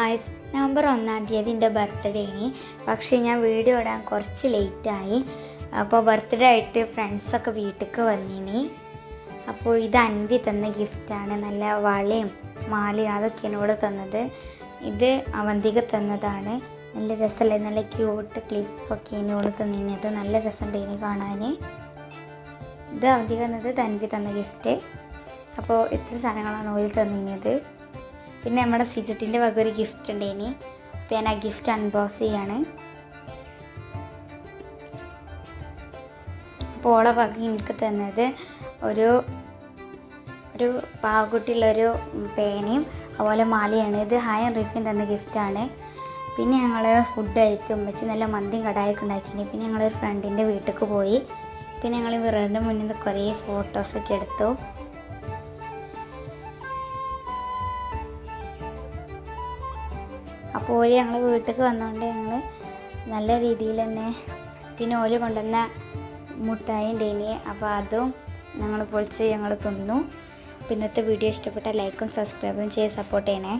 Guys, November 1-ാം തീയതി എൻ്റെ birthday ഇനി. പക്ഷേ ഞാൻ വീഡിയോ ഇടാൻ കുറച്ച് ലേറ്റായി. അപ്പോൾ ബർത്ത്ഡേ ആയിട്ട് ഫ്രണ്ട്സൊക്കെ വീട്ടിലേക്ക് വന്നിനി. അപ്പോൾ ഇത് അൻവി തന്ന ഗിഫ്റ്റാണ്. നല്ല വളയും മാലയും അതൊക്കെയാണ് ഇവിടെ തന്നത്. ഇത് അവന്തിക തന്നതാണ്. നല്ല രസമല്ലേ, നല്ല ക്യൂട്ട് ക്ലിപ്പൊക്കെ ഇവിടെ തന്നിനത്. നല്ല രസമുണ്ട് ഇനി കാണാൻ. ഇത് അവന്തിക തന്നത്, ഇത് അൻവി തന്ന ഗിഫ്റ്റ്. അപ്പോൾ ഇത്ര സാധനങ്ങളാണ് ഓയിൽ തന്നിനത്. പിന്നെ നമ്മുടെ സിജുട്ടിൻ്റെ വക ഒരു ഗിഫ്റ്റ് ഉണ്ട് ഇനി. അപ്പോൾ ഞാൻ ആ ഗിഫ്റ്റ് അൺബോക്സ് ചെയ്യാണ്. അപ്പോൾ ഓളെ വക എനിക്ക് തന്നത് ഒരു പാവക്കുട്ടിയുള്ളൊരു പേനയും അതുപോലെ മാലയാണ്. ഇത് ഹായ് റിഫിൻ തന്ന ഗിഫ്റ്റാണ്. പിന്നെ ഞങ്ങൾ ഫുഡ് കഴിച്ചു. ഉമ്മച്ചി നല്ല മന്തിയും കടായൊക്കെ ഉണ്ടാക്കിനി. പിന്നെ ഞങ്ങളൊരു ഫ്രണ്ടിൻ്റെ വീട്ടിലേക്ക് പോയി. പിന്നെ ഞങ്ങൾ മിററിൻ്റെ മുന്നിൽ നിന്ന് കുറേ ഫോട്ടോസൊക്കെ എടുത്തു. അപ്പോൾ ഓല് ഞങ്ങൾ വീട്ടിലേക്ക് വന്നതുകൊണ്ട് ഞങ്ങൾ നല്ല രീതിയിൽ തന്നെ, പിന്നെ ഓല് കൊണ്ടുവന്ന മുട്ടായി ഉണ്ടേനി. അപ്പോൾ അതും ഞങ്ങൾ പൊളിച്ച് ഞങ്ങൾ തിന്നു. അപ്പോൾ ഇന്നത്തെ വീഡിയോ ഇഷ്ടപ്പെട്ട ലൈക്കും സബ്സ്ക്രൈബും ചെയ്ത് സപ്പോർട്ട് ചെയ്യണേ.